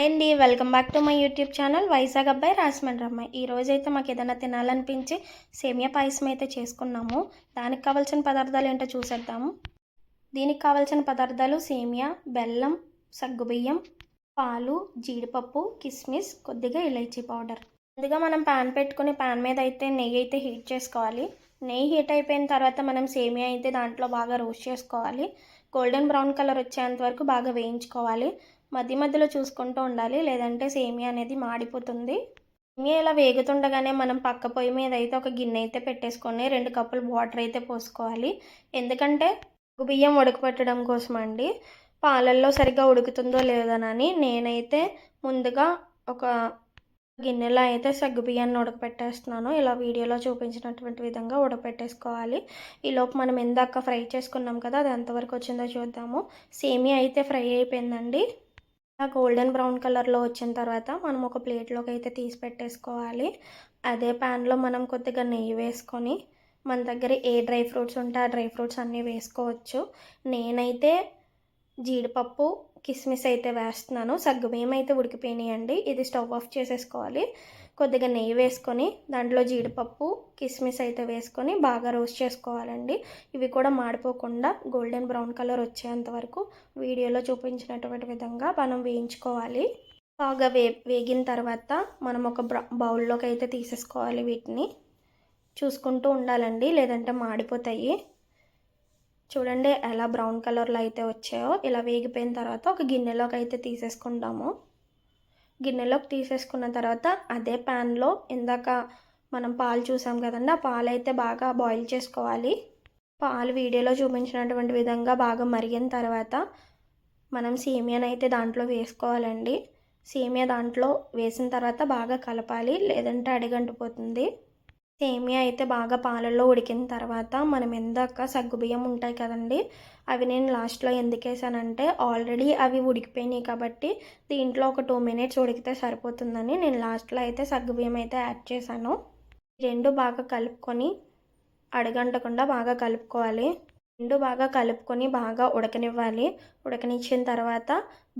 అండి welcome back to my YouTube channel Vizag అబ్బాయి రాజమండ్రి అమ్మాయి. ఈ రోజు అయితే మాకు ఏదైనా తినాలనిపించి సేమియా పాయసం అయితే చేసుకున్నాము. దానికి కావాల్సిన పదార్థాలు ఏంటో చూసేద్దాము. దీనికి కావాల్సిన పదార్థాలు సేమియా, బెల్లం, సగ్గుబియ్యం, పాలు, జీడిపప్పు, కిస్మిస్, కొద్దిగా ఇలైచీ పౌడర్. ముందుగా మనం ప్యాన్ పెట్టుకుని ప్యాన్ మీద అయితే నెయ్యి అయితే హీట్ చేసుకోవాలి. నెయ్యి హీట్ అయిపోయిన తర్వాత మనం సేమియా అయితే దాంట్లో బాగా రోస్ట్ చేసుకోవాలి. గోల్డెన్ బ్రౌన్ కలర్ వచ్చేంత వరకు బాగా వేయించుకోవాలి. మధ్య మధ్యలో చూసుకుంటూ ఉండాలి, లేదంటే సేమియా అనేది మాడిపోతుంది. సేమియా ఇలా వేగుతుండగానే మనం పక్క పొయ్యి మీద అయితే ఒక గిన్నె అయితే పెట్టేసుకొని 2 కప్పులు వాటర్ అయితే పోసుకోవాలి. ఎందుకంటే బియ్యం ఉడకపెట్టడం కోసం అండి. పాలల్లో సరిగ్గా ఉడుకుతుందో లేదోనని నేనైతే ముందుగా ఒక గిన్నెలో అయితే సగ్గుబియ్యాన్ని ఉడకపెట్టేస్తున్నాను. ఇలా వీడియోలో చూపించినటువంటి విధంగా ఉడకపెట్టేసుకోవాలి. ఈలోపు మనం ఇందాక ఫ్రై చేసుకున్నాం కదా, అది ఎంతవరకు వచ్చిందో చూద్దాము. సేమియా అయితే ఫ్రై అయిపోయిందండి. గోల్డెన్ బ్రౌన్ కలర్లో వచ్చిన తర్వాత మనం ఒక ప్లేట్లోకి అయితే తీసి పెట్టేసుకోవాలి. అదే ప్యాన్లో మనం కొద్దిగా నెయ్యి వేసుకొని మన దగ్గర ఏ డ్రై ఫ్రూట్స్ ఉంటే ఆ డ్రై ఫ్రూట్స్ అన్నీ వేసుకోవచ్చు. నేనైతే జీడిపప్పు, కిస్మిస్ అయితే వేస్తున్నాను. సగ్గుబియ్యం అయితే ఉడికిపోయినాయండి. ఇది స్టవ్ ఆఫ్ చేసేసుకోవాలి. కొద్దిగా నెయ్యి వేసుకొని దాంట్లో జీడిపప్పు, కిస్మిస్ అయితే వేసుకొని బాగా రోస్ట్ చేసుకోవాలండి. ఇవి కూడా మాడిపోకుండా గోల్డెన్ బ్రౌన్ కలర్ వచ్చేంత వరకు వీడియోలో చూపించినటువంటి విధంగా మనం వేయించుకోవాలి. బాగా వేగిన తర్వాత మనం ఒక బౌల్లోకి అయితే తీసేసుకోవాలి. వీటిని చూసుకుంటూ ఉండాలండి, లేదంటే మాడిపోతాయి. చూడండి ఎలా బ్రౌన్ కలర్లో అయితే వచ్చాయో. ఇలా వేగిపోయిన తర్వాత ఒక గిన్నెలోకి అయితే తీసేసుకుంటాము. గిన్నెలోకి తీసేసుకున్న తర్వాత అదే ప్యాన్లో ఇందాక మనం పాలు చూసాం కదండి, ఆ పాలు అయితే బాగా బాయిల్ చేసుకోవాలి. పాలు వీడియోలో చూపించినటువంటి విధంగా బాగా మరిగిన తర్వాత మనం సేమియాని అయితే దాంట్లో వేసుకోవాలండి. సేమియా దాంట్లో వేసిన తర్వాత బాగా కలపాలి, లేదంటే అడిగంటిపోతుంది. సేమియా అయితే బాగా పాలల్లో ఉడికిన తర్వాత మనం ఇందాక సగ్గుబియ్యం ఉంటాయి కదండి, అవి నేను లాస్ట్లో ఎందుకు వేసానంటే ఆల్రెడీ అవి ఉడికిపోయినాయి కాబట్టి దీంట్లో ఒక 2 మినిట్స్ ఉడికితే సరిపోతుందని నేను లాస్ట్లో అయితే సగ్గుబియ్యం అయితే యాడ్ చేశాను. రెండు బాగా కలుపుకొని అడగంటకుండా బాగా కలుపుకోవాలి. రెండు బాగా కలుపుకొని బాగా ఉడకనివ్వాలి. ఉడకనిచ్చిన తర్వాత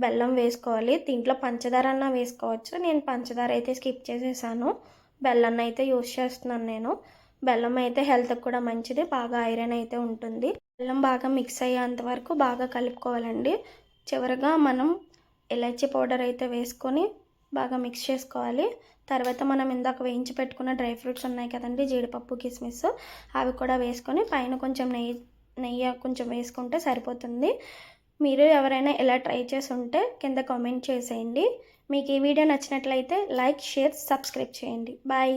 బెల్లం వేసుకోవాలి. దీంట్లో పంచదార అన్న వేసుకోవచ్చు. నేను పంచదార అయితే స్కిప్ చేసేసాను. బెల్లాన్ని అయితే యూస్ చేస్తున్నాను నేను. బెల్లం అయితే హెల్త్కి కూడా మంచిది, బాగా ఐరన్ అయితే ఉంటుంది. బెల్లం బాగా మిక్స్ అయ్యేంత వరకు బాగా కలుపుకోవాలండి. చివరిగా మనం ఇలైచీ పౌడర్ అయితే వేసుకొని బాగా మిక్స్ చేసుకోవాలి. తర్వాత మనం ఇందాక వేయించి పెట్టుకున్న డ్రై ఫ్రూట్స్ ఉన్నాయి కదండి, జీడిపప్పు, కిస్మిస్, అవి కూడా వేసుకొని పైన కొంచెం నెయ్యి కొంచెం వేసుకుంటే సరిపోతుంది. మీరు ఎవరైనా ఇలా ట్రై చేసి ఉంటే కింద కామెంట్ చేసేయండి. మీకు ఈ వీడియో నచ్చినట్లయితే లైక్, షేర్, సబ్స్క్రైబ్ చేయండి. బాయ్.